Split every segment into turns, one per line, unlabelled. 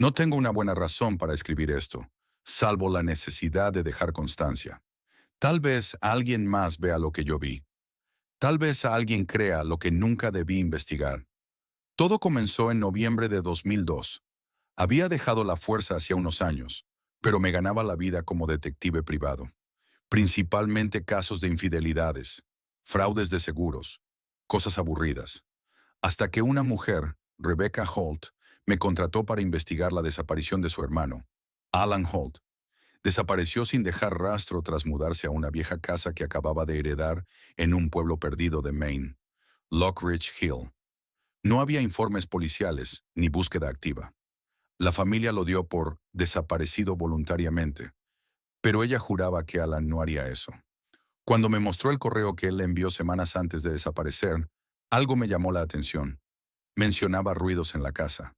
No tengo una buena razón para escribir esto, salvo la necesidad de dejar constancia. Tal vez alguien más vea lo que yo vi. Tal vez alguien crea lo que nunca debí investigar. Todo comenzó en noviembre de 2002. Había dejado la fuerza hacía unos años, pero me ganaba la vida como detective privado. Principalmente casos de infidelidades, fraudes de seguros, cosas aburridas. Hasta que una mujer, Rebecca Holt, me contrató para investigar la desaparición de su hermano, Alan Holt. Desapareció sin dejar rastro tras mudarse a una vieja casa que acababa de heredar en un pueblo perdido de Maine, Lockridge Hill. No había informes policiales ni búsqueda activa. La familia lo dio por desaparecido voluntariamente, pero ella juraba que Alan no haría eso. Cuando me mostró el correo que él le envió semanas antes de desaparecer, algo me llamó la atención. Mencionaba ruidos en la casa,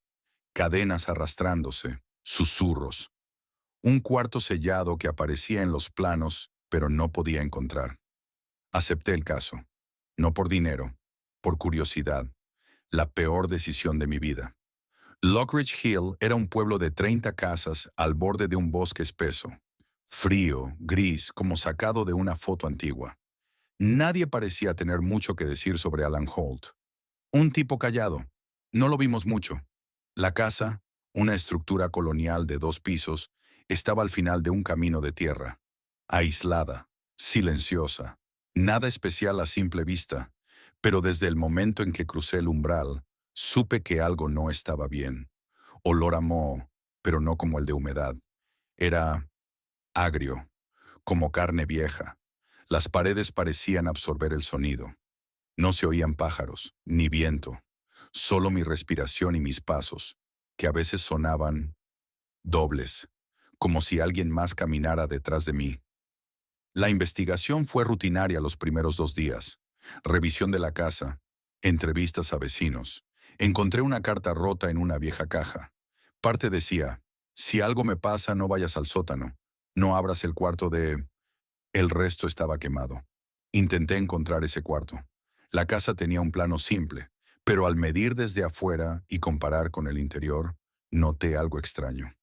cadenas arrastrándose, susurros, un cuarto sellado que aparecía en los planos, pero no podía encontrar. Acepté el caso, no por dinero, por curiosidad, la peor decisión de mi vida. Lockridge Hill era un pueblo de 30 casas al borde de un bosque espeso, frío, gris, como sacado de una foto antigua. Nadie parecía tener mucho que decir sobre Alan Holt. Un tipo callado. No lo vimos mucho. La casa, una estructura colonial de 2 pisos, estaba al final de un camino de tierra. Aislada, silenciosa, nada especial a simple vista, pero desde el momento en que crucé el umbral, supe que algo no estaba bien. Olor a moho, pero no como el de humedad. Era agrio, como carne vieja. Las paredes parecían absorber el sonido. No se oían pájaros, ni viento, solo mi respiración y mis pasos, que a veces sonaban dobles, como si alguien más caminara detrás de mí. La investigación fue rutinaria los primeros 2 días. Revisión de la casa, entrevistas a vecinos. Encontré una carta rota en una vieja caja. Parte decía, si algo me pasa no vayas al sótano, no abras el cuarto de... El resto estaba quemado. Intenté encontrar ese cuarto. La casa tenía un plano simple, pero al medir desde afuera y comparar con el interior, noté algo extraño.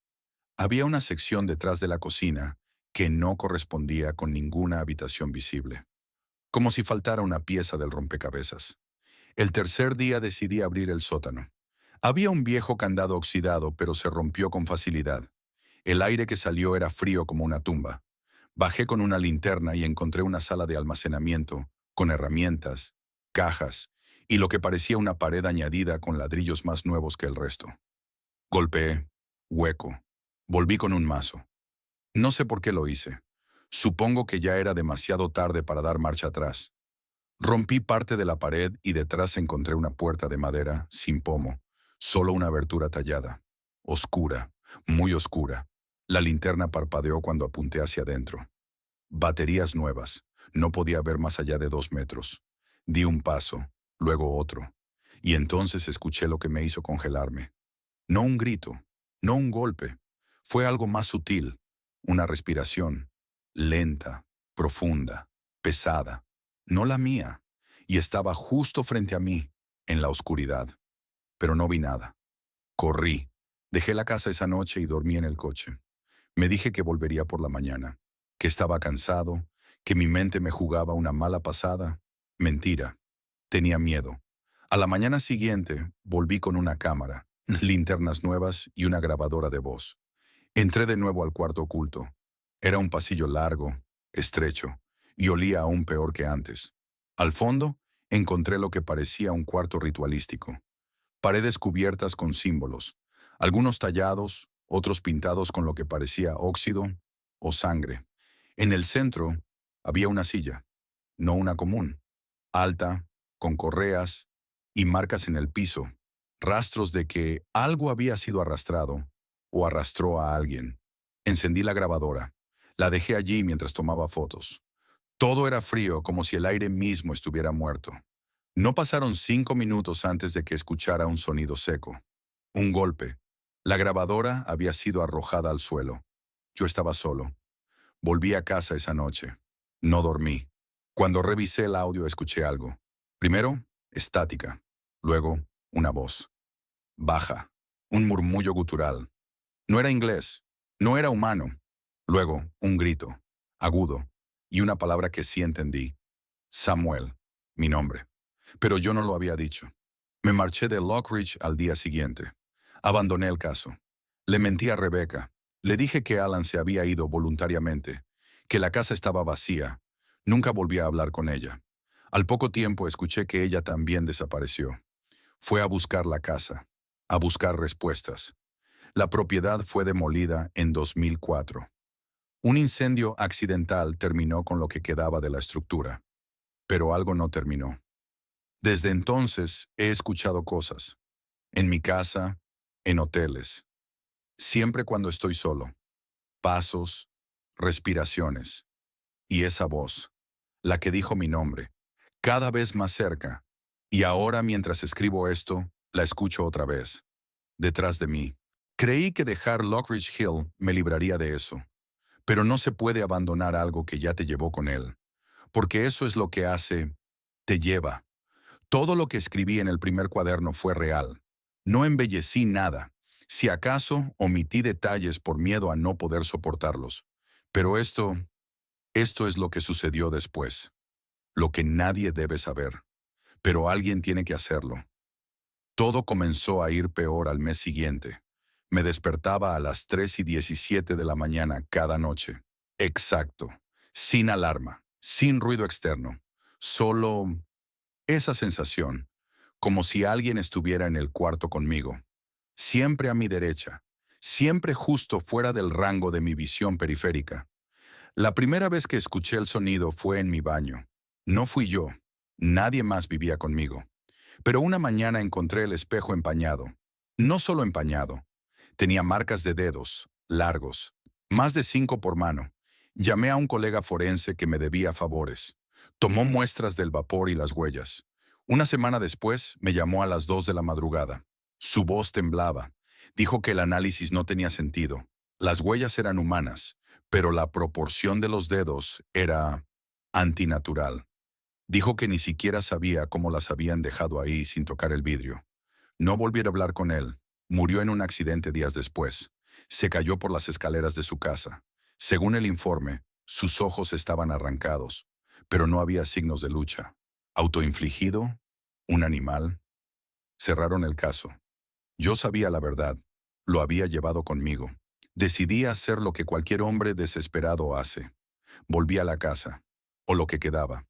Había una sección detrás de la cocina que no correspondía con ninguna habitación visible, como si faltara una pieza del rompecabezas. El tercer día decidí abrir el sótano. Había un viejo candado oxidado, pero se rompió con facilidad. El aire que salió era frío como una tumba. Bajé con una linterna y encontré una sala de almacenamiento, con herramientas, cajas y lo que parecía una pared añadida con ladrillos más nuevos que el resto. Golpeé, hueco. Volví con un mazo. No sé por qué lo hice. Supongo que ya era demasiado tarde para dar marcha atrás. Rompí parte de la pared y detrás encontré una puerta de madera, sin pomo, solo una abertura tallada. Oscura, muy oscura. La linterna parpadeó cuando apunté hacia adentro. Baterías nuevas. No podía ver más allá de 2 metros. Di un paso, luego otro. Y entonces escuché lo que me hizo congelarme. No un grito, no un golpe. Fue algo más sutil. Una respiración. Lenta, profunda, pesada. No la mía. Y estaba justo frente a mí, en la oscuridad. Pero no vi nada. Corrí. Dejé la casa esa noche y dormí en el coche. Me dije que volvería por la mañana, que estaba cansado, que mi mente me jugaba una mala pasada. Mentira. Tenía miedo. A la mañana siguiente, volví con una cámara, linternas nuevas y una grabadora de voz. Entré de nuevo al cuarto oculto. Era un pasillo largo, estrecho, y olía aún peor que antes. Al fondo, encontré lo que parecía un cuarto ritualístico. Paredes cubiertas con símbolos, algunos tallados, otros pintados con lo que parecía óxido o sangre. En el centro había una silla, no una común, alta, con correas y marcas en el piso, rastros de que algo había sido arrastrado o arrastró a alguien. Encendí la grabadora. La dejé allí mientras tomaba fotos. Todo era frío, como si el aire mismo estuviera muerto. No pasaron 5 minutos antes de que escuchara un sonido seco. Un golpe. La grabadora había sido arrojada al suelo. Yo estaba solo. Volví a casa esa noche. No dormí. Cuando revisé el audio escuché algo. Primero, estática. Luego, una voz. Baja. Un murmullo gutural. No era inglés, no era humano. Luego, un grito, agudo, y una palabra que sí entendí. Samuel, mi nombre. Pero yo no lo había dicho. Me marché de Lockridge al día siguiente. Abandoné el caso. Le mentí a Rebecca. Le dije que Alan se había ido voluntariamente, que la casa estaba vacía. Nunca volví a hablar con ella. Al poco tiempo escuché que ella también desapareció. Fue a buscar la casa, a buscar respuestas. La propiedad fue demolida en 2004. Un incendio accidental terminó con lo que quedaba de la estructura, pero algo no terminó. Desde entonces he escuchado cosas, en mi casa, en hoteles, siempre cuando estoy solo, pasos, respiraciones, y esa voz, la que dijo mi nombre, cada vez más cerca, y ahora mientras escribo esto, la escucho otra vez, detrás de mí. Creí que dejar Lockridge Hill me libraría de eso, pero no se puede abandonar algo que ya te llevó con él, porque eso es lo que hace, te lleva. Todo lo que escribí en el primer cuaderno fue real. No embellecí nada. Si acaso, omití detalles por miedo a no poder soportarlos. Pero esto es lo que sucedió después. Lo que nadie debe saber. Pero alguien tiene que hacerlo. Todo comenzó a ir peor al mes siguiente. Me despertaba a las 3:17 de la mañana cada noche. Exacto. Sin alarma, sin ruido externo. Solo esa sensación, como si alguien estuviera en el cuarto conmigo. Siempre a mi derecha. Siempre justo fuera del rango de mi visión periférica. La primera vez que escuché el sonido fue en mi baño. No fui yo. Nadie más vivía conmigo. Pero una mañana encontré el espejo empañado. No solo empañado. Tenía marcas de dedos, largos, más de 5 por mano. Llamé a un colega forense que me debía favores. Tomó muestras del vapor y las huellas. Una semana después me llamó a las 2 de la madrugada. Su voz temblaba. Dijo que el análisis no tenía sentido. Las huellas eran humanas, pero la proporción de los dedos era antinatural. Dijo que ni siquiera sabía cómo las habían dejado ahí sin tocar el vidrio. No volví a hablar con él. Murió en un accidente días después. Se cayó por las escaleras de su casa. Según el informe, sus ojos estaban arrancados, pero no había signos de lucha. ¿Autoinfligido? ¿Un animal? Cerraron el caso. Yo sabía la verdad. Lo había llevado conmigo. Decidí hacer lo que cualquier hombre desesperado hace. Volví a la casa, o lo que quedaba.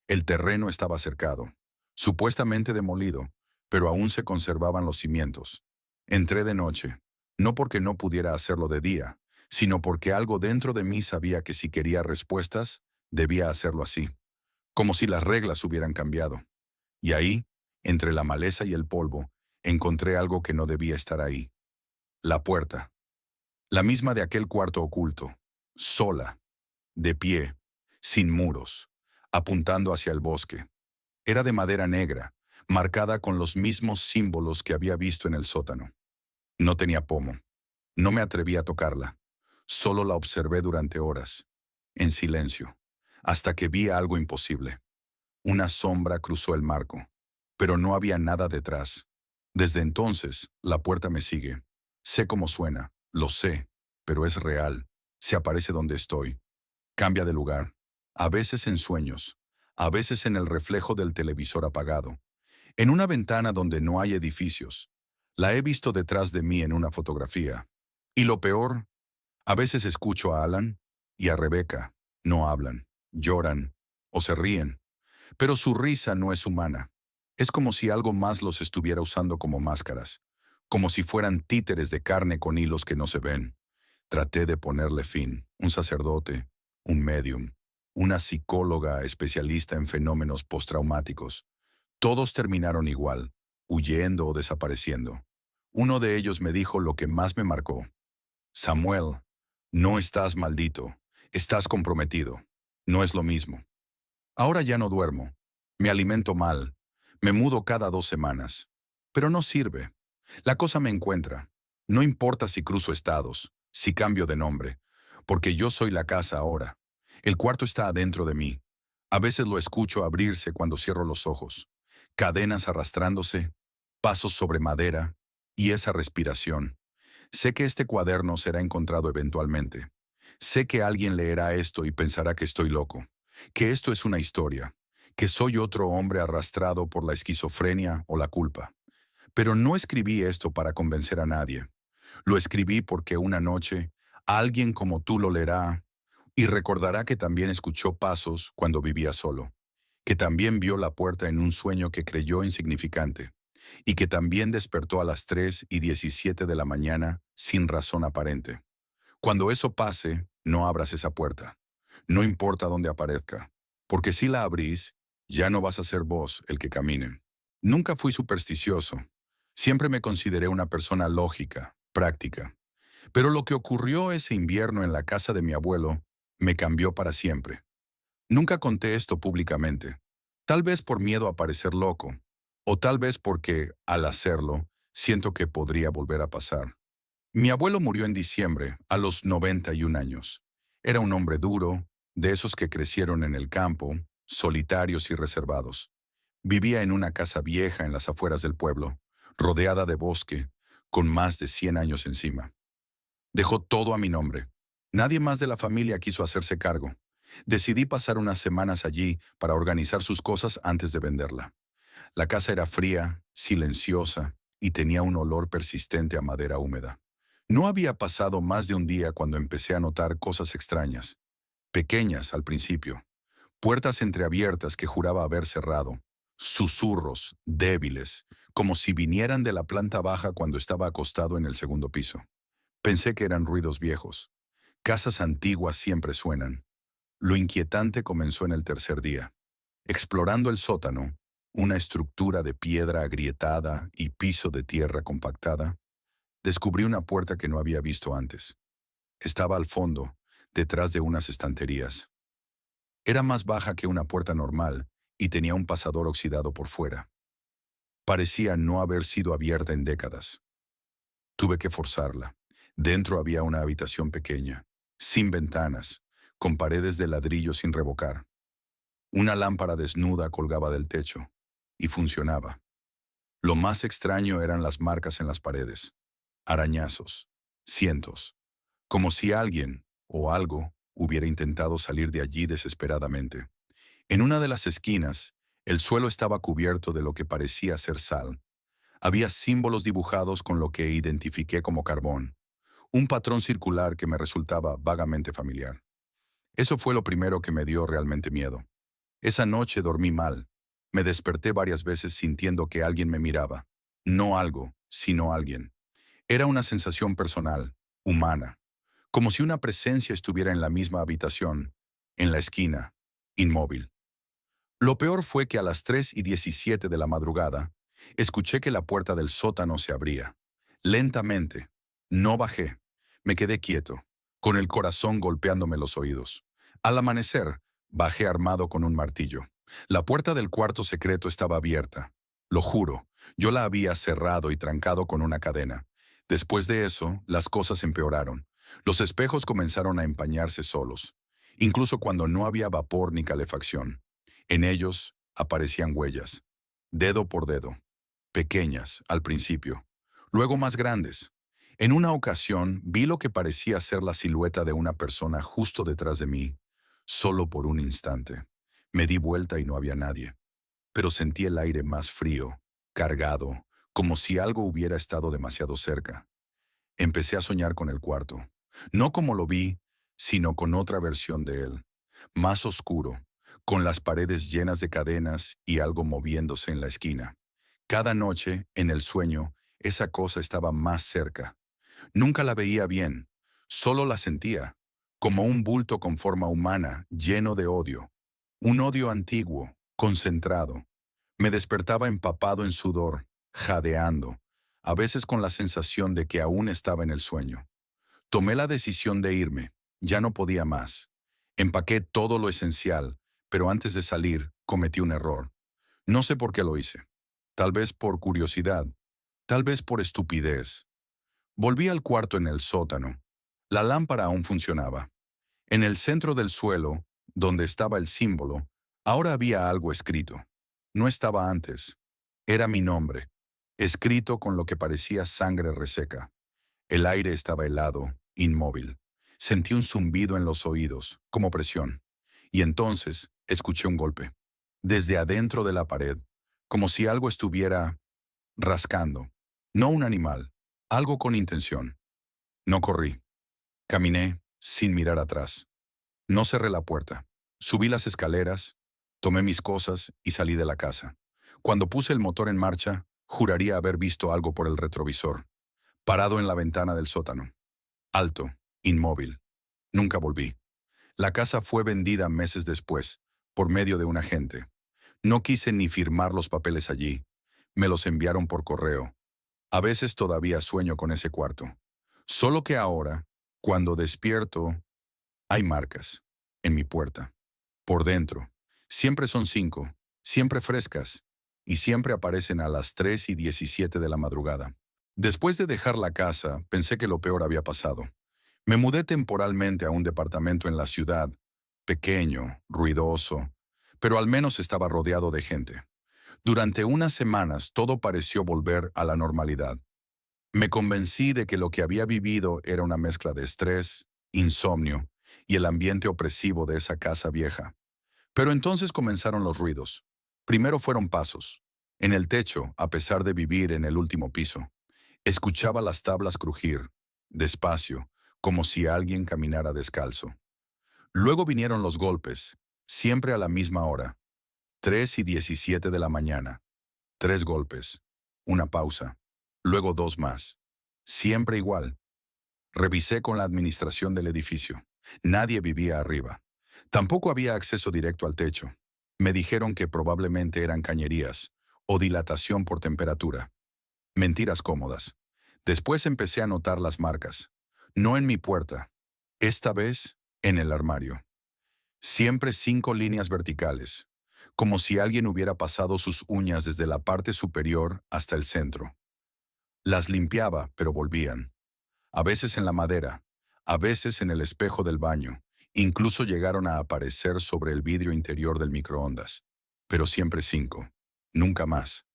El terreno estaba cercado, supuestamente demolido, pero aún se conservaban los cimientos. Entré de noche, no porque no pudiera hacerlo de día, sino porque algo dentro de mí sabía que si quería respuestas, debía hacerlo así, como si las reglas hubieran cambiado. Y ahí, entre la maleza y el polvo, encontré algo que no debía estar ahí. La puerta, la misma de aquel cuarto oculto, sola, de pie, sin muros, apuntando hacia el bosque. Era de madera negra, marcada con los mismos símbolos que había visto en el sótano. No tenía pomo. No me atreví a tocarla. Solo la observé durante horas, en silencio, hasta que vi algo imposible. Una sombra cruzó el marco, pero no había nada detrás. Desde entonces, la puerta me sigue. Sé cómo suena, lo sé, pero es real. Se aparece donde estoy. Cambia de lugar. A veces en sueños, a veces en el reflejo del televisor apagado. En una ventana donde no hay edificios. La he visto detrás de mí en una fotografía. Y lo peor, a veces escucho a Alan y a Rebecca. No hablan, lloran o se ríen. Pero su risa no es humana. Es como si algo más los estuviera usando como máscaras. Como si fueran títeres de carne con hilos que no se ven. Traté de ponerle fin. Un sacerdote, un medium, una psicóloga especialista en fenómenos postraumáticos. Todos terminaron igual, huyendo o desapareciendo. Uno de ellos me dijo lo que más me marcó. Samuel, no estás maldito, estás comprometido. No es lo mismo. Ahora ya no duermo. Me alimento mal. Me mudo cada 2 semanas. Pero no sirve. La cosa me encuentra. No importa si cruzo estados, si cambio de nombre, porque yo soy la casa ahora. El cuarto está adentro de mí. A veces lo escucho abrirse cuando cierro los ojos. Cadenas arrastrándose, pasos sobre madera y esa respiración. Sé que este cuaderno será encontrado eventualmente. Sé que alguien leerá esto y pensará que estoy loco, que esto es una historia, que soy otro hombre arrastrado por la esquizofrenia o la culpa. Pero no escribí esto para convencer a nadie. Lo escribí porque una noche alguien como tú lo leerá y recordará que también escuchó pasos cuando vivía solo, que también vio la puerta en un sueño que creyó insignificante y que también despertó a las 3:17 de la mañana sin razón aparente. Cuando eso pase, no abras esa puerta. No importa dónde aparezca, porque si la abrís, ya no vas a ser vos el que camine. Nunca fui supersticioso. Siempre me consideré una persona lógica, práctica. Pero lo que ocurrió ese invierno en la casa de mi abuelo me cambió para siempre. Nunca conté esto públicamente. Tal vez por miedo a parecer loco, o tal vez porque, al hacerlo, siento que podría volver a pasar. Mi abuelo murió en diciembre, a los 91 años. Era un hombre duro, de esos que crecieron en el campo, solitarios y reservados. Vivía en una casa vieja en las afueras del pueblo, rodeada de bosque, con más de 100 años encima. Dejó todo a mi nombre. Nadie más de la familia quiso hacerse cargo. Decidí pasar unas semanas allí para organizar sus cosas antes de venderla. La casa era fría, silenciosa y tenía un olor persistente a madera húmeda. No había pasado más de un día cuando empecé a notar cosas extrañas, pequeñas al principio, puertas entreabiertas que juraba haber cerrado, susurros débiles, como si vinieran de la planta baja cuando estaba acostado en el segundo piso. Pensé que eran ruidos viejos. Casas antiguas siempre suenan. Lo inquietante comenzó en el tercer día. Explorando el sótano, una estructura de piedra agrietada y piso de tierra compactada, descubrí una puerta que no había visto antes. Estaba al fondo, detrás de unas estanterías. Era más baja que una puerta normal y tenía un pasador oxidado por fuera. Parecía no haber sido abierta en décadas. Tuve que forzarla. Dentro había una habitación pequeña, sin ventanas, con paredes de ladrillo sin revocar. Una lámpara desnuda colgaba del techo, y funcionaba. Lo más extraño eran las marcas en las paredes. Arañazos, cientos, como si alguien o algo hubiera intentado salir de allí desesperadamente. En una de las esquinas, el suelo estaba cubierto de lo que parecía ser sal. Había símbolos dibujados con lo que identifiqué como carbón, un patrón circular que me resultaba vagamente familiar. Eso fue lo primero que me dio realmente miedo. Esa noche dormí mal. Me desperté varias veces sintiendo que alguien me miraba. No algo, sino alguien. Era una sensación personal, humana, como si una presencia estuviera en la misma habitación, en la esquina, inmóvil. Lo peor fue que a las 3:17 de la madrugada, escuché que la puerta del sótano se abría. Lentamente. No bajé. Me quedé quieto, con el corazón golpeándome los oídos. Al amanecer, bajé armado con un martillo. La puerta del cuarto secreto estaba abierta. Lo juro, yo la había cerrado y trancado con una cadena. Después de eso, las cosas empeoraron. Los espejos comenzaron a empañarse solos, incluso cuando no había vapor ni calefacción. En ellos aparecían huellas, dedo por dedo, pequeñas al principio, luego más grandes. En una ocasión vi lo que parecía ser la silueta de una persona justo detrás de mí, solo por un instante. Me di vuelta y no había nadie, pero sentí el aire más frío, cargado, como si algo hubiera estado demasiado cerca. Empecé a soñar con el cuarto, no como lo vi, sino con otra versión de él, más oscuro, con las paredes llenas de cadenas y algo moviéndose en la esquina. Cada noche, en el sueño, esa cosa estaba más cerca. Nunca la veía bien, solo la sentía, como un bulto con forma humana, lleno de odio. Un odio antiguo, concentrado. Me despertaba empapado en sudor, jadeando, a veces con la sensación de que aún estaba en el sueño. Tomé la decisión de irme, ya no podía más. Empaqué todo lo esencial, pero antes de salir cometí un error. No sé por qué lo hice. Tal vez por curiosidad, tal vez por estupidez. Volví al cuarto en el sótano. La lámpara aún funcionaba. En el centro del suelo, donde estaba el símbolo, ahora había algo escrito. No estaba antes. Era mi nombre, escrito con lo que parecía sangre reseca. El aire estaba helado, inmóvil. Sentí un zumbido en los oídos, como presión. Y entonces escuché un golpe. Desde adentro de la pared, como si algo estuviera rascando. No un animal, algo con intención. No corrí. Caminé sin mirar atrás. No cerré la puerta. Subí las escaleras, tomé mis cosas y salí de la casa. Cuando puse el motor en marcha, juraría haber visto algo por el retrovisor, parado en la ventana del sótano. Alto, inmóvil. Nunca volví. La casa fue vendida meses después, por medio de un agente. No quise ni firmar los papeles allí. Me los enviaron por correo. A veces todavía sueño con ese cuarto. Solo que ahora, cuando despierto, hay marcas en mi puerta. Por dentro. Siempre son 5, siempre frescas, y siempre aparecen a las 3:17 de la madrugada. Después de dejar la casa, pensé que lo peor había pasado. Me mudé temporalmente a un departamento en la ciudad, pequeño, ruidoso, pero al menos estaba rodeado de gente. Durante unas semanas todo pareció volver a la normalidad. Me convencí de que lo que había vivido era una mezcla de estrés, insomnio y el ambiente opresivo de esa casa vieja. Pero entonces comenzaron los ruidos. Primero fueron pasos. En el techo, a pesar de vivir en el último piso, escuchaba las tablas crujir, despacio, como si alguien caminara descalzo. Luego vinieron los golpes, siempre a la misma hora, 3:17 de la mañana. 3 golpes, una pausa, luego 2 más. Siempre igual. Revisé con la administración del edificio. Nadie vivía arriba. Tampoco había acceso directo al techo. Me dijeron que probablemente eran cañerías o dilatación por temperatura. Mentiras cómodas. Después empecé a notar las marcas. No en mi puerta. Esta vez, en el armario. Siempre 5 líneas verticales, como si alguien hubiera pasado sus uñas desde la parte superior hasta el centro. Las limpiaba, pero volvían. A veces en la madera, a veces en el espejo del baño. Incluso llegaron a aparecer sobre el vidrio interior del microondas. Pero siempre 5. Nunca más.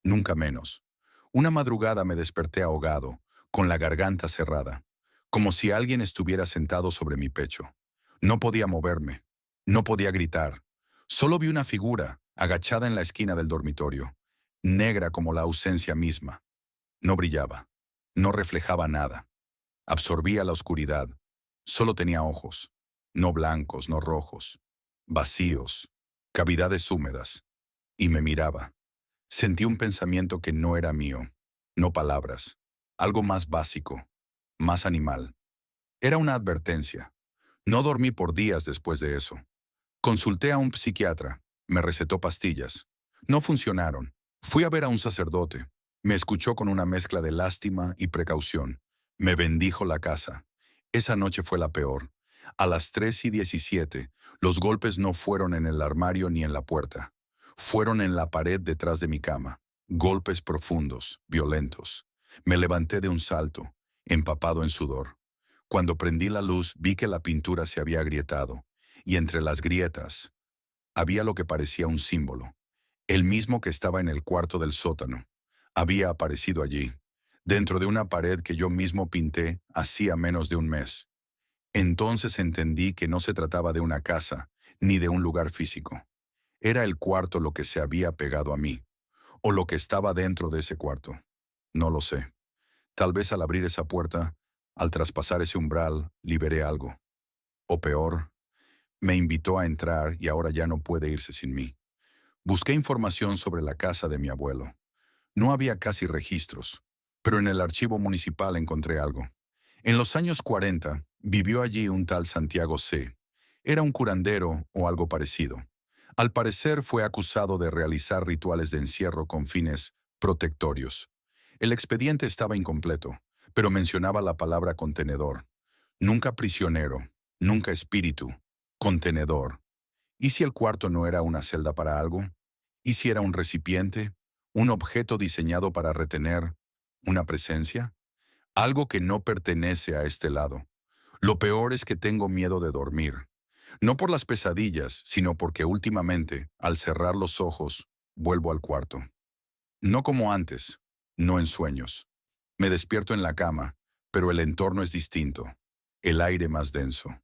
Nunca menos. Una madrugada me desperté ahogado, con la garganta cerrada, como si alguien estuviera sentado sobre mi pecho. No podía moverme. No podía gritar. Solo vi una figura, agachada en la esquina del dormitorio, negra como la ausencia misma. No brillaba. No reflejaba nada. Absorbía la oscuridad. Solo tenía ojos. No blancos, no rojos. Vacíos. Cavidades húmedas. Y me miraba. Sentí un pensamiento que no era mío. No palabras. Algo más básico. Más animal. Era una advertencia. No dormí por días después de eso. Consulté a un psiquiatra. Me recetó pastillas. No funcionaron. Fui a ver a un sacerdote. Me escuchó con una mezcla de lástima y precaución. Me bendijo la casa. Esa noche fue la peor. A las 3:17, los golpes no fueron en el armario ni en la puerta. Fueron en la pared detrás de mi cama. Golpes profundos, violentos. Me levanté de un salto, empapado en sudor. Cuando prendí la luz vi que la pintura se había agrietado, y entre las grietas había lo que parecía un símbolo. El mismo que estaba en el cuarto del sótano. Había aparecido allí, dentro de una pared que yo mismo pinté hacía menos de un mes. Entonces entendí que no se trataba de una casa, ni de un lugar físico. Era el cuarto lo que se había pegado a mí, o lo que estaba dentro de ese cuarto. No lo sé. Tal vez al abrir esa puerta, al traspasar ese umbral, liberé algo. O peor, me invitó a entrar y ahora ya no puede irse sin mí. Busqué información sobre la casa de mi abuelo. No había casi registros, pero en el archivo municipal encontré algo. En los años 40, vivió allí un tal Santiago C. Era un curandero o algo parecido. Al parecer fue acusado de realizar rituales de encierro con fines protectorios. El expediente estaba incompleto, pero mencionaba la palabra contenedor. Nunca prisionero, nunca espíritu, contenedor. ¿Y si el cuarto no era una celda para algo? ¿Y si era un recipiente, un objeto diseñado para retener una presencia? Algo que no pertenece a este lado. Lo peor es que tengo miedo de dormir. No por las pesadillas, sino porque últimamente, al cerrar los ojos, vuelvo al cuarto. No como antes, no en sueños. Me despierto en la cama, pero el entorno es distinto. El aire más denso.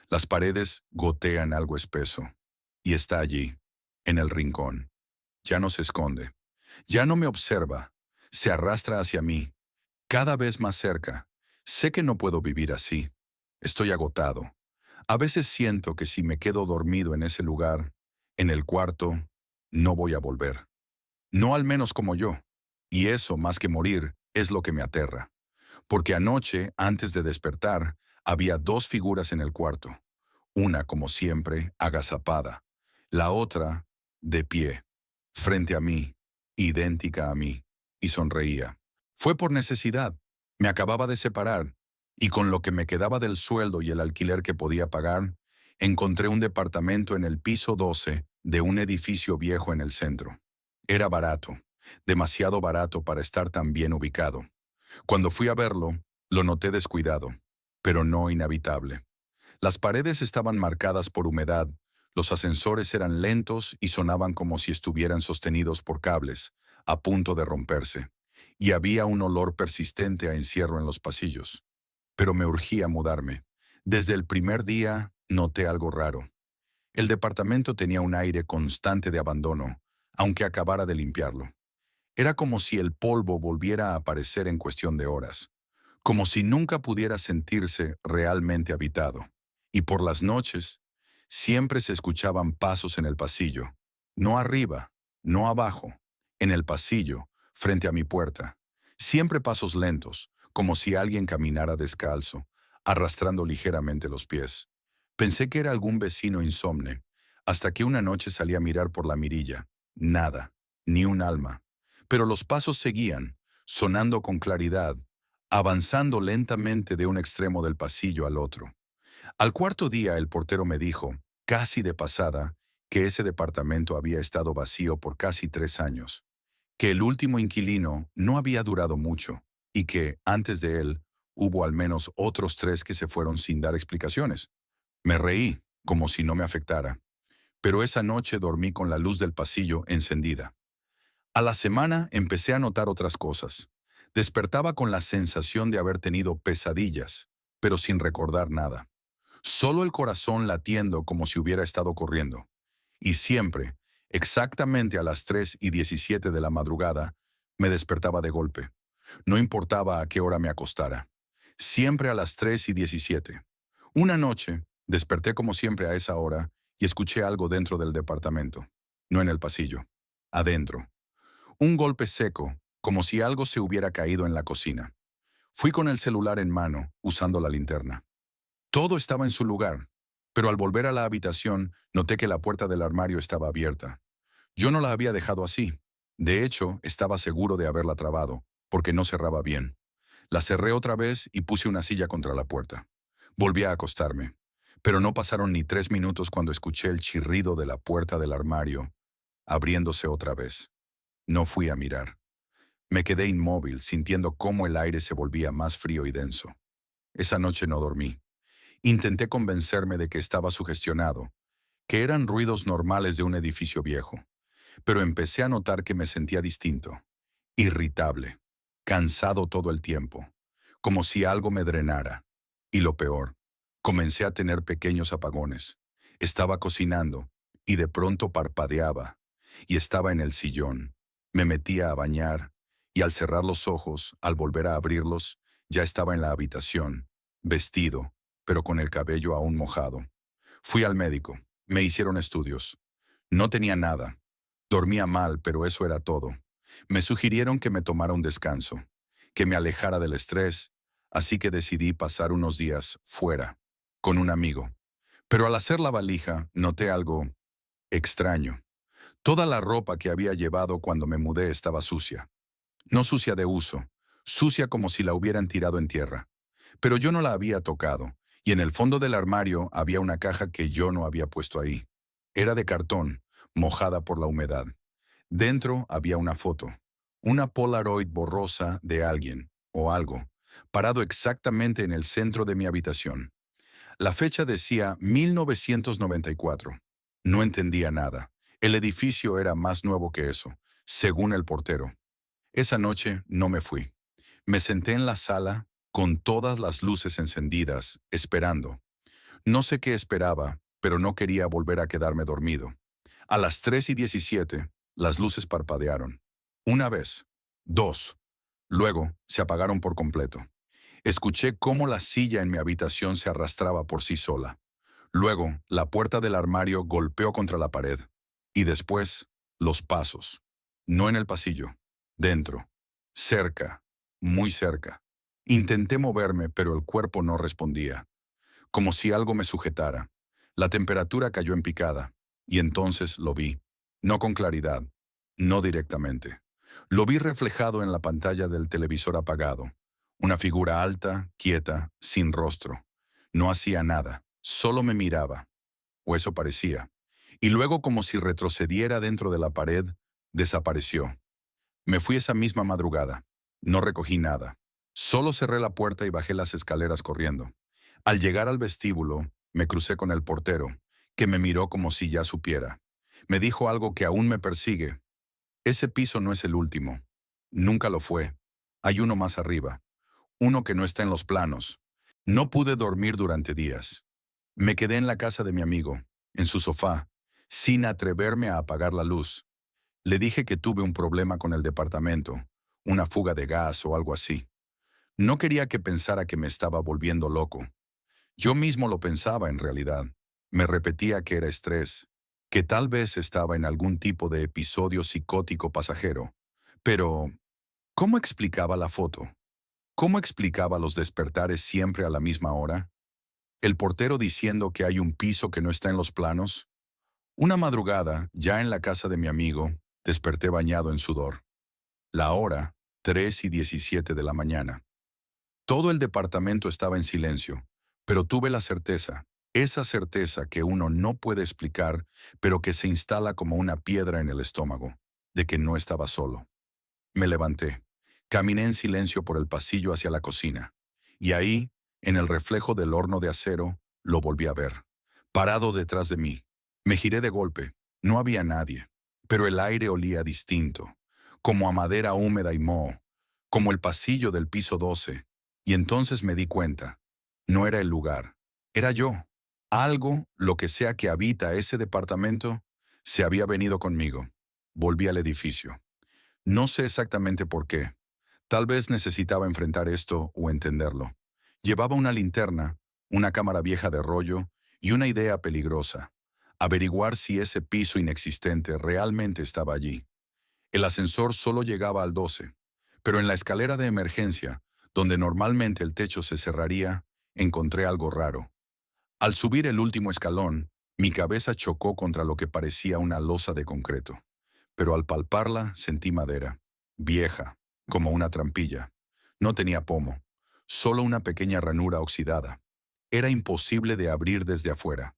Las paredes gotean algo espeso. Y está allí, en el rincón. Ya no se esconde. Ya no me observa. Se arrastra hacia mí, cada vez más cerca. Sé que no puedo vivir así. Estoy agotado. A veces siento que si me quedo dormido en ese lugar, en el cuarto, no voy a volver. No al menos como yo. Y eso, más que morir, es lo que me aterra. Porque anoche, antes de despertar, había dos figuras en el cuarto. Una, como siempre, agazapada. La otra, de pie, frente a mí, idéntica a mí, y sonreía. Fue por necesidad. Me acababa de separar, y con lo que me quedaba del sueldo y el alquiler que podía pagar, encontré un departamento en el piso 12 de un edificio viejo en el centro. Era barato, demasiado barato para estar tan bien ubicado. Cuando fui a verlo, lo noté descuidado, pero no inhabitable. Las paredes estaban marcadas por humedad, los ascensores eran lentos y sonaban como si estuvieran sostenidos por cables, a punto de romperse, y había un olor persistente a encierro en los pasillos. Pero me urgía mudarme. Desde el primer día noté algo raro. El departamento tenía un aire constante de abandono, aunque acabara de limpiarlo. Era como si el polvo volviera a aparecer en cuestión de horas, como si nunca pudiera sentirse realmente habitado. Y por las noches, siempre se escuchaban pasos en el pasillo, no arriba, no abajo, en el pasillo, frente a mi puerta. Siempre pasos lentos, como si alguien caminara descalzo, arrastrando ligeramente los pies. Pensé que era algún vecino insomne, hasta que una noche salí a mirar por la mirilla. Nada, ni un alma. Pero los pasos seguían, sonando con claridad, avanzando lentamente de un extremo del pasillo al otro. Al cuarto día el portero me dijo, casi de pasada, que ese departamento había estado vacío por casi 3 años, que el último inquilino no había durado mucho y que, antes de él, hubo al menos otros 3 que se fueron sin dar explicaciones. Me reí, como si no me afectara, pero esa noche dormí con la luz del pasillo encendida. A la semana empecé a notar otras cosas. Despertaba con la sensación de haber tenido pesadillas, pero sin recordar nada. Solo el corazón latiendo como si hubiera estado corriendo. Y siempre, exactamente a las 3:17 de la madrugada, me despertaba de golpe. No importaba a qué hora me acostara. Siempre a las 3:17. Una noche, desperté como siempre a esa hora y escuché algo dentro del departamento. No en el pasillo. Adentro. Un golpe seco, como si algo se hubiera caído en la cocina. Fui con el celular en mano, usando la linterna. Todo estaba en su lugar, pero al volver a la habitación noté que la puerta del armario estaba abierta. Yo no la había dejado así. De hecho, estaba seguro de haberla trabado, porque no cerraba bien. La cerré otra vez y puse una silla contra la puerta. Volví a acostarme, pero no pasaron ni 3 minutos cuando escuché el chirrido de la puerta del armario, abriéndose otra vez. No fui a mirar. Me quedé inmóvil, sintiendo cómo el aire se volvía más frío y denso. Esa noche no dormí. Intenté convencerme de que estaba sugestionado, que eran ruidos normales de un edificio viejo, pero empecé a notar que me sentía distinto, irritable, cansado todo el tiempo, como si algo me drenara. Y lo peor, comencé a tener pequeños apagones. Estaba cocinando y de pronto parpadeaba, y estaba en el sillón. Me metía a bañar y al cerrar los ojos, al volver a abrirlos, ya estaba en la habitación, vestido, pero con el cabello aún mojado. Fui al médico. Me hicieron estudios. No tenía nada. Dormía mal, pero eso era todo. Me sugirieron que me tomara un descanso, que me alejara del estrés, así que decidí pasar unos días fuera, con un amigo. Pero al hacer la valija, noté algo extraño. Toda la ropa que había llevado cuando me mudé estaba sucia. No sucia de uso, sucia como si la hubieran tirado en tierra. Pero yo no la había tocado, y en el fondo del armario había una caja que yo no había puesto ahí. Era de cartón, mojada por la humedad. Dentro había una foto, una Polaroid borrosa de alguien, o algo, parado exactamente en el centro de mi habitación. La fecha decía 1994. No entendía nada. El edificio era más nuevo que eso, según el portero. Esa noche no me fui. Me senté en la sala, con todas las luces encendidas, esperando. No sé qué esperaba, pero no quería volver a quedarme dormido. A las 3:17, las luces parpadearon. Una vez, dos. Luego, se apagaron por completo. Escuché cómo la silla en mi habitación se arrastraba por sí sola. Luego, la puerta del armario golpeó contra la pared. Y después, los pasos. No en el pasillo. Dentro. Cerca. Muy cerca. Intenté moverme, pero el cuerpo no respondía. Como si algo me sujetara. La temperatura cayó en picada. Y entonces lo vi. No con claridad. No directamente. Lo vi reflejado en la pantalla del televisor apagado. Una figura alta, quieta, sin rostro. No hacía nada. Solo me miraba. O eso parecía. Y luego, como si retrocediera dentro de la pared, desapareció. Me fui esa misma madrugada. No recogí nada. Solo cerré la puerta y bajé las escaleras corriendo. Al llegar al vestíbulo, me crucé con el portero, que me miró como si ya supiera. Me dijo algo que aún me persigue. Ese piso no es el último. Nunca lo fue. Hay uno más arriba. Uno que no está en los planos. No pude dormir durante días. Me quedé en la casa de mi amigo, en su sofá, sin atreverme a apagar la luz. Le dije que tuve un problema con el departamento, una fuga de gas o algo así. No quería que pensara que me estaba volviendo loco. Yo mismo lo pensaba en realidad. Me repetía que era estrés, que tal vez estaba en algún tipo de episodio psicótico pasajero. Pero, ¿cómo explicaba la foto? ¿Cómo explicaba los despertares siempre a la misma hora? El portero diciendo que hay un piso que no está en los planos. Una madrugada, ya en la casa de mi amigo, desperté bañado en sudor. La hora, 3:17 de la mañana. Todo el departamento estaba en silencio, pero tuve la certeza, esa certeza que uno no puede explicar, pero que se instala como una piedra en el estómago, de que no estaba solo. Me levanté, caminé en silencio por el pasillo hacia la cocina, y ahí, en el reflejo del horno de acero, lo volví a ver, parado detrás de mí. Me giré de golpe, no había nadie, pero el aire olía distinto, como a madera húmeda y moho, como el pasillo del piso 12, y entonces me di cuenta, no era el lugar, era yo. Algo, lo que sea que habita ese departamento, se había venido conmigo. Volví al edificio. No sé exactamente por qué. Tal vez necesitaba enfrentar esto o entenderlo. Llevaba una linterna, una cámara vieja de rollo y una idea peligrosa. Averiguar si ese piso inexistente realmente estaba allí. El ascensor solo llegaba al 12, pero en la escalera de emergencia, donde normalmente el techo se cerraría, encontré algo raro. Al subir el último escalón, mi cabeza chocó contra lo que parecía una losa de concreto, pero al palparla sentí madera, vieja, como una trampilla. No tenía pomo, solo una pequeña ranura oxidada. Era imposible de abrir desde afuera.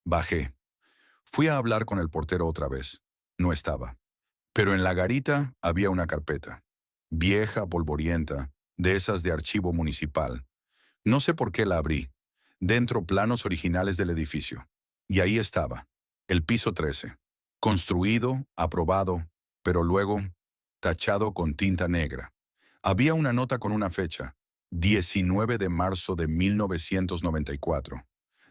Bajé. Fui a hablar con el portero otra vez. No estaba. Pero en la garita había una carpeta. Vieja, polvorienta, de esas de archivo municipal. No sé por qué la abrí. Dentro planos originales del edificio. Y ahí estaba, el piso 13. Construido, aprobado, pero luego tachado con tinta negra. Había una nota con una fecha, 19 de marzo de 1994.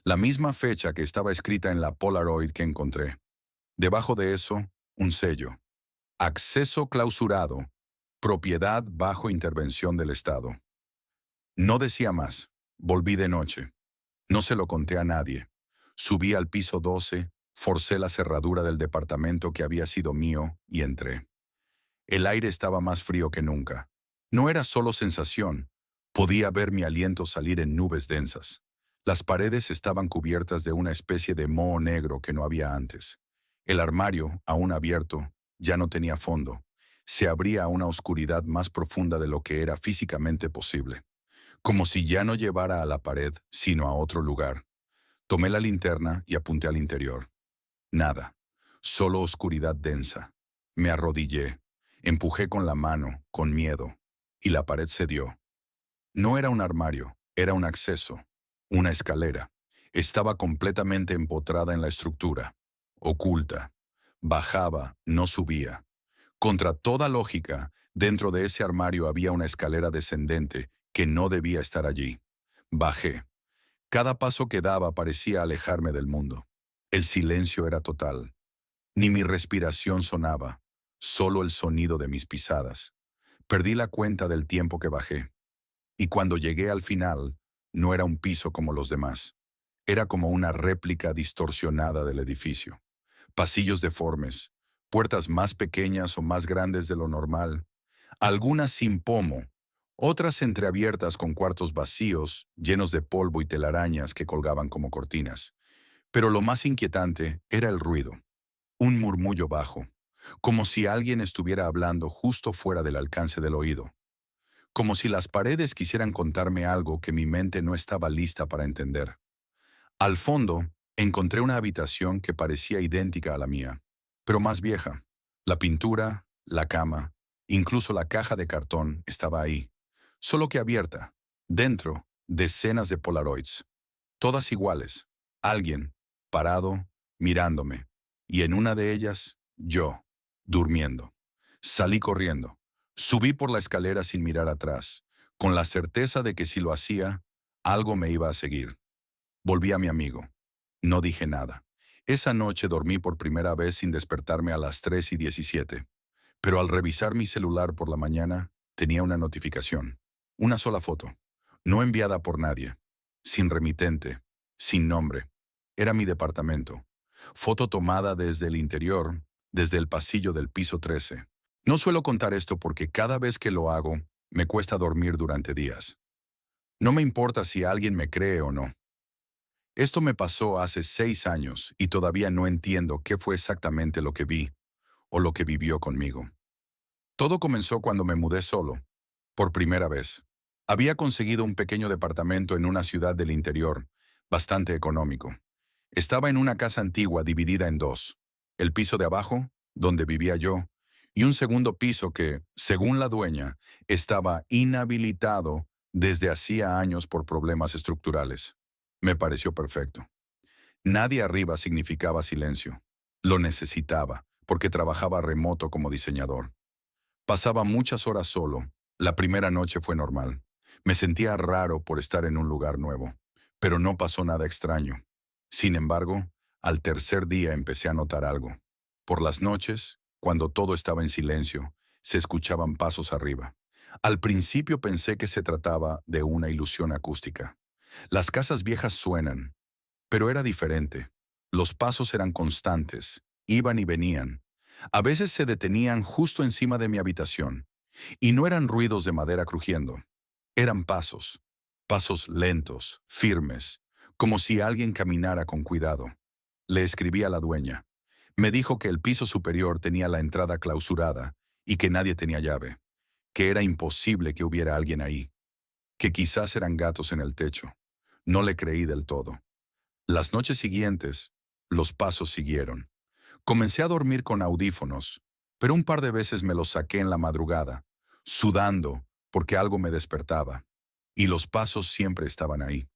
La misma fecha que estaba escrita en la Polaroid que encontré. Debajo de eso, un sello. Acceso clausurado. Propiedad bajo intervención del Estado. No decía más. Volví de noche. No se lo conté a nadie. Subí al piso 12, forcé la cerradura del departamento que había sido mío y entré. El aire estaba más frío que nunca. No era solo sensación. Podía ver mi aliento salir en nubes densas. Las paredes estaban cubiertas de una especie de moho negro que no había antes. El armario, aún abierto, ya no tenía fondo. Se abría a una oscuridad más profunda de lo que era físicamente posible. Como si ya no llevara a la pared, sino a otro lugar. Tomé la linterna y apunté al interior. Nada. Solo oscuridad densa. Me arrodillé. Empujé con la mano, con miedo. Y la pared cedió. No era un armario, era un acceso. Una escalera. Estaba completamente empotrada en la estructura. Oculta. Bajaba, no subía. Contra toda lógica, dentro de ese armario había una escalera descendente que no debía estar allí. Bajé. Cada paso que daba parecía alejarme del mundo. El silencio era total. Ni mi respiración sonaba, solo el sonido de mis pisadas. Perdí la cuenta del tiempo que bajé. Y cuando llegué al final, no era un piso como los demás. Era como una réplica distorsionada del edificio. Pasillos deformes, puertas más pequeñas o más grandes de lo normal, algunas sin pomo, otras entreabiertas con cuartos vacíos, llenos de polvo y telarañas que colgaban como cortinas. Pero lo más inquietante era el ruido, un murmullo bajo, como si alguien estuviera hablando justo fuera del alcance del oído, como si las paredes quisieran contarme algo que mi mente no estaba lista para entender. Al fondo, encontré una habitación que parecía idéntica a la mía, pero más vieja. La pintura, la cama, incluso la caja de cartón estaba ahí, solo que abierta. Dentro, decenas de Polaroids, todas iguales. Alguien, parado, mirándome, y en una de ellas, yo, durmiendo. Salí corriendo. Subí por la escalera sin mirar atrás, con la certeza de que si lo hacía, algo me iba a seguir. Volví a mi amigo. No dije nada. Esa noche dormí por primera vez sin despertarme a las 3:17. Pero al revisar mi celular por la mañana, tenía una notificación. Una sola foto. No enviada por nadie. Sin remitente. Sin nombre. Era mi departamento. Foto tomada desde el interior, desde el pasillo del piso 13. No suelo contar esto porque cada vez que lo hago, me cuesta dormir durante días. No me importa si alguien me cree o no. Esto me pasó hace 6 años y todavía no entiendo qué fue exactamente lo que vi o lo que vivió conmigo. Todo comenzó cuando me mudé solo, por primera vez. Había conseguido un pequeño departamento en una ciudad del interior, bastante económico. Estaba en una casa antigua dividida en dos. El piso de abajo, donde vivía yo, y un segundo piso que, según la dueña, estaba inhabilitado desde hacía años por problemas estructurales. Me pareció perfecto. Nadie arriba significaba silencio. Lo necesitaba, porque trabajaba remoto como diseñador. Pasaba muchas horas solo. La primera noche fue normal. Me sentía raro por estar en un lugar nuevo, pero no pasó nada extraño. Sin embargo, al tercer día empecé a notar algo. Por las noches, cuando todo estaba en silencio, se escuchaban pasos arriba. Al principio pensé que se trataba de una ilusión acústica. Las casas viejas suenan, pero era diferente. Los pasos eran constantes, iban y venían. A veces se detenían justo encima de mi habitación, y no eran ruidos de madera crujiendo. Eran pasos, pasos lentos, firmes, como si alguien caminara con cuidado. Le escribí a la dueña. Me dijo que el piso superior tenía la entrada clausurada y que nadie tenía llave, que era imposible que hubiera alguien ahí, que quizás eran gatos en el techo. No le creí del todo. Las noches siguientes, los pasos siguieron. Comencé a dormir con audífonos, pero un par de veces me los saqué en la madrugada, sudando porque algo me despertaba, y los pasos siempre estaban ahí.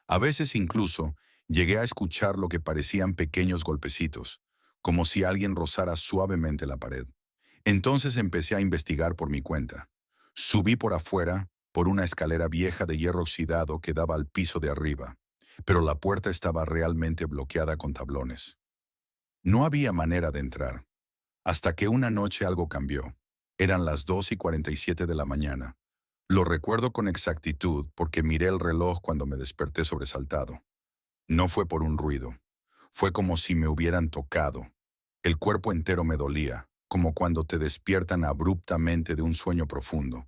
A veces incluso llegué a escuchar lo que parecían pequeños golpecitos, como si alguien rozara suavemente la pared. Entonces empecé a investigar por mi cuenta. Subí por afuera, por una escalera vieja de hierro oxidado que daba al piso de arriba, pero la puerta estaba realmente bloqueada con tablones. No había manera de entrar, hasta que una noche algo cambió. Eran las 2:47 de la mañana. Lo recuerdo con exactitud porque miré el reloj cuando me desperté sobresaltado. No fue por un ruido. Fue como si me hubieran tocado. El cuerpo entero me dolía, como cuando te despiertan abruptamente de un sueño profundo.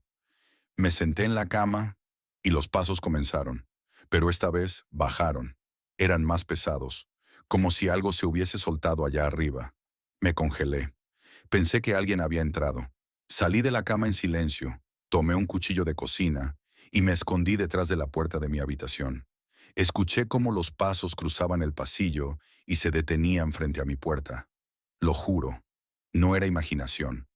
Me senté en la cama y los pasos comenzaron, pero esta vez bajaron. Eran más pesados, como si algo se hubiese soltado allá arriba. Me congelé. Pensé que alguien había entrado. Salí de la cama en silencio, tomé un cuchillo de cocina y me escondí detrás de la puerta de mi habitación. Escuché cómo los pasos cruzaban el pasillo y se detenían frente a mi puerta. Lo juro, no era imaginación.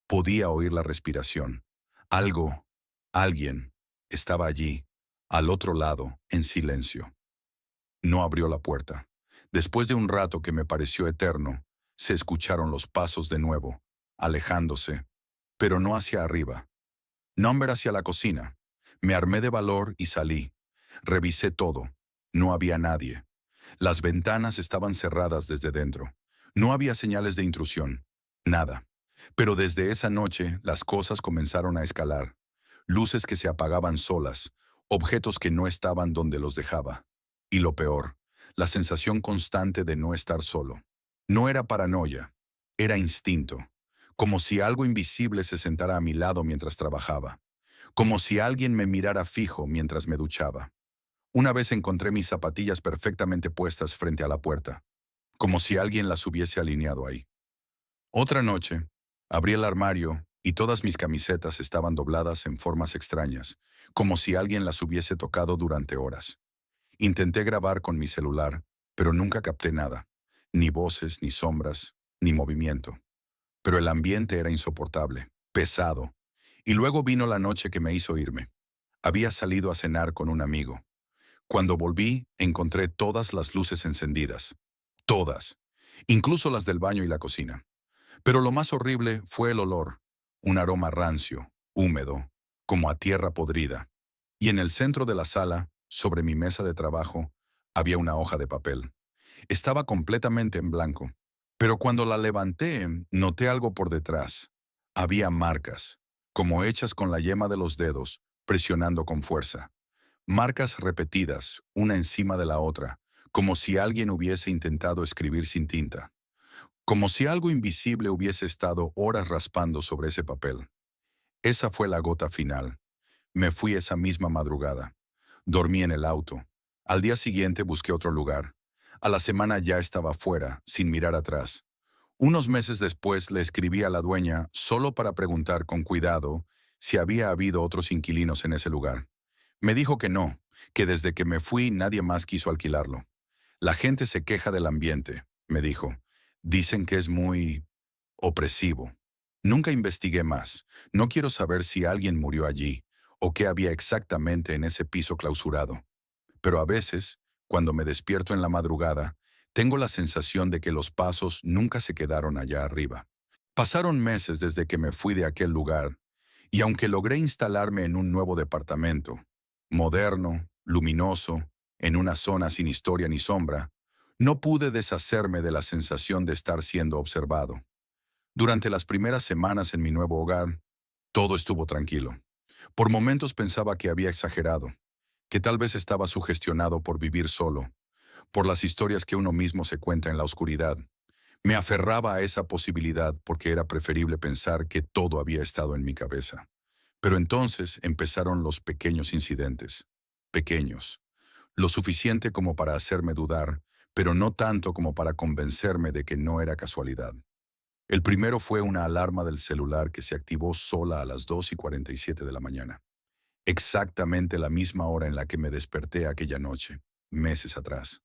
Podía oír la respiración. Algo, alguien, estaba allí, al otro lado, en silencio. No abrió la puerta. Después de un rato que me pareció eterno, se escucharon los pasos de nuevo, alejándose, pero no hacia arriba. Number hacia la cocina. Me armé de valor y salí. Revisé todo. No había nadie. Las ventanas estaban cerradas desde dentro. No había señales de intrusión. Nada. Pero desde esa noche las cosas comenzaron a escalar. Luces que se apagaban solas, objetos que no estaban donde los dejaba. Y lo peor, la sensación constante de no estar solo. No era paranoia, era instinto. Como si algo invisible se sentara a mi lado mientras trabajaba. Como si alguien me mirara fijo mientras me duchaba. Una vez encontré mis zapatillas perfectamente puestas frente a la puerta, como si alguien las hubiese alineado ahí. Otra noche, abrí el armario y todas mis camisetas estaban dobladas en formas extrañas, como si alguien las hubiese tocado durante horas. Intenté grabar con mi celular, pero nunca capté nada, ni voces, ni sombras, ni movimiento. Pero el ambiente era insoportable, pesado. Y luego vino la noche que me hizo irme. Había salido a cenar con un amigo. Cuando volví, encontré todas las luces encendidas. Todas. Incluso las del baño y la cocina. Pero lo más horrible fue el olor. Un aroma rancio, húmedo, como a tierra podrida. Y en el centro de la sala, sobre mi mesa de trabajo, había una hoja de papel. Estaba completamente en blanco. Pero cuando la levanté, noté algo por detrás. Había marcas, como hechas con la yema de los dedos, presionando con fuerza. Marcas repetidas, una encima de la otra, como si alguien hubiese intentado escribir sin tinta. Como si algo invisible hubiese estado horas raspando sobre ese papel. Esa fue la gota final. Me fui esa misma madrugada. Dormí en el auto. Al día siguiente busqué otro lugar. A la semana ya estaba fuera, sin mirar atrás. Unos meses después le escribí a la dueña solo para preguntar con cuidado si había habido otros inquilinos en ese lugar. Me dijo que no, que desde que me fui nadie más quiso alquilarlo. La gente se queja del ambiente, me dijo. Dicen que es muy opresivo. Nunca investigué más. No quiero saber si alguien murió allí o qué había exactamente en ese piso clausurado. Pero a veces, cuando me despierto en la madrugada, tengo la sensación de que los pasos nunca se quedaron allá arriba. Pasaron meses desde que me fui de aquel lugar, y aunque logré instalarme en un nuevo departamento, moderno, luminoso, en una zona sin historia ni sombra, no pude deshacerme de la sensación de estar siendo observado. Durante las primeras semanas en mi nuevo hogar, todo estuvo tranquilo. Por momentos pensaba que había exagerado, que tal vez estaba sugestionado por vivir solo, por las historias que uno mismo se cuenta en la oscuridad. Me aferraba a esa posibilidad porque era preferible pensar que todo había estado en mi cabeza. Pero entonces empezaron los pequeños incidentes. Pequeños. Lo suficiente como para hacerme dudar, pero no tanto como para convencerme de que no era casualidad. El primero fue una alarma del celular que se activó sola a las 2:47 de la mañana. Exactamente la misma hora en la que me desperté aquella noche, meses atrás.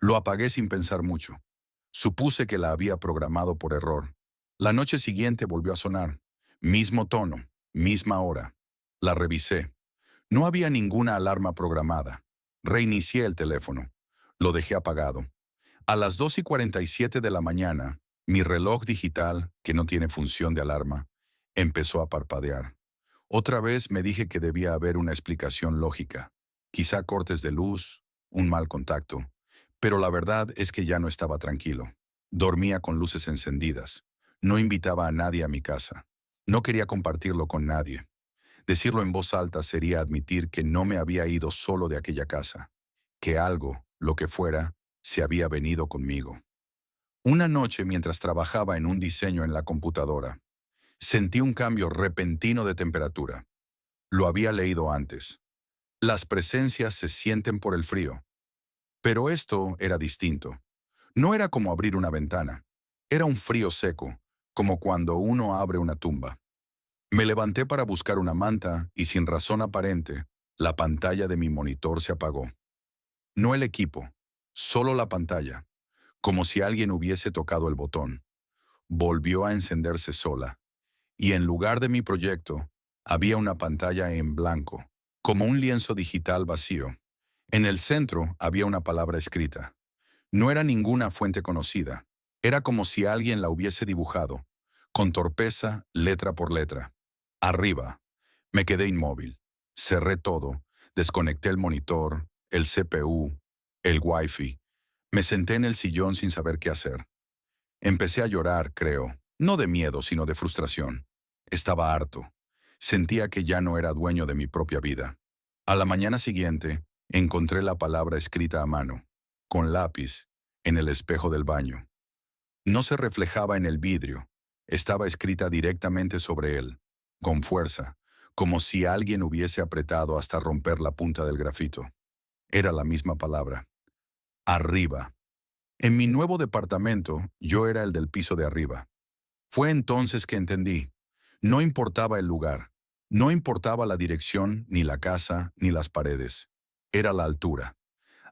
Lo apagué sin pensar mucho. Supuse que la había programado por error. La noche siguiente volvió a sonar. Mismo tono, misma hora. La revisé. No había ninguna alarma programada. Reinicié el teléfono. Lo dejé apagado. A las 2:47 de la mañana, mi reloj digital, que no tiene función de alarma, empezó a parpadear. Otra vez me dije que debía haber una explicación lógica. Quizá cortes de luz, un mal contacto. Pero la verdad es que ya no estaba tranquilo. Dormía con luces encendidas. No invitaba a nadie a mi casa. No quería compartirlo con nadie. Decirlo en voz alta sería admitir que no me había ido solo de aquella casa. Que algo, lo que fuera, se había venido conmigo. Una noche mientras trabajaba en un diseño en la computadora, sentí un cambio repentino de temperatura. Lo había leído antes. Las presencias se sienten por el frío. Pero esto era distinto. No era como abrir una ventana. Era un frío seco, como cuando uno abre una tumba. Me levanté para buscar una manta y sin razón aparente, la pantalla de mi monitor se apagó. No el equipo, solo la pantalla, como si alguien hubiese tocado el botón. Volvió a encenderse sola, y en lugar de mi proyecto, había una pantalla en blanco, como un lienzo digital vacío. En el centro había una palabra escrita. No era ninguna fuente conocida. Era como si alguien la hubiese dibujado, con torpeza, letra por letra. Arriba. Me quedé inmóvil. Cerré todo, desconecté el monitor, el CPU, el Wi-Fi. Me senté en el sillón sin saber qué hacer. Empecé a llorar, creo, no de miedo, sino de frustración. Estaba harto. Sentía que ya no era dueño de mi propia vida. A la mañana siguiente, encontré la palabra escrita a mano, con lápiz, en el espejo del baño. No se reflejaba en el vidrio, estaba escrita directamente sobre él, con fuerza, como si alguien hubiese apretado hasta romper la punta del grafito. Era la misma palabra. Arriba. En mi nuevo departamento, yo era el del piso de arriba. Fue entonces que entendí. No importaba el lugar, no importaba la dirección, ni la casa, ni las paredes. Era la altura.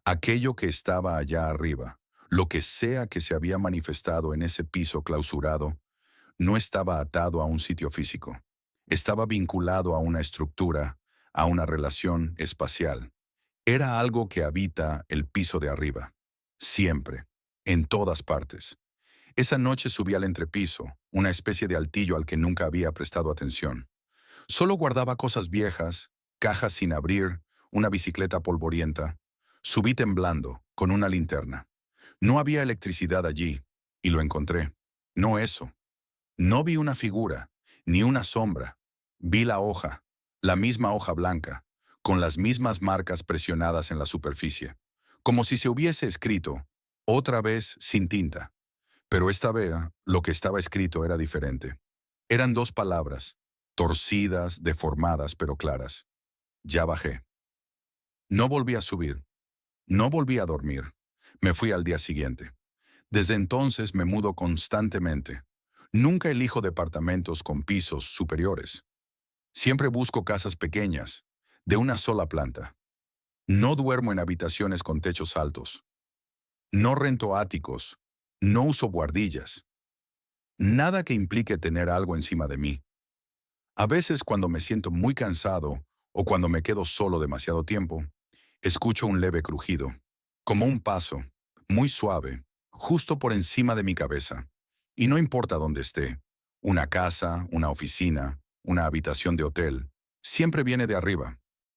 Aquello que estaba allá arriba, lo que sea que se había manifestado en ese piso clausurado, no estaba atado a un sitio físico. Estaba vinculado a una estructura, a una relación espacial. Era algo que habita el piso de arriba. Siempre, en todas partes. Esa noche subí al entrepiso, una especie de altillo al que nunca había prestado atención. Solo guardaba cosas viejas, cajas sin abrir, una bicicleta polvorienta. Subí temblando, con una linterna. No había electricidad allí, y lo encontré. No eso. No vi una figura, ni una sombra. Vi la hoja, la misma hoja blanca, con las mismas marcas presionadas en la superficie, como si se hubiese escrito, otra vez sin tinta. Pero esta vez, lo que estaba escrito era diferente. Eran dos palabras, torcidas, deformadas, pero claras. Ya bajé. No volví a subir. No volví a dormir. Me fui al día siguiente. Desde entonces me mudo constantemente. Nunca elijo departamentos con pisos superiores. Siempre busco casas pequeñas, de una sola planta. No duermo en habitaciones con techos altos. No rento áticos. No uso buhardillas. Nada que implique tener algo encima de mí. A veces cuando me siento muy cansado o cuando me quedo solo demasiado tiempo, escucho un leve crujido, como un paso, muy suave, justo por encima de mi cabeza. Y no importa dónde esté, una casa, una oficina, una habitación de hotel, siempre viene de arriba.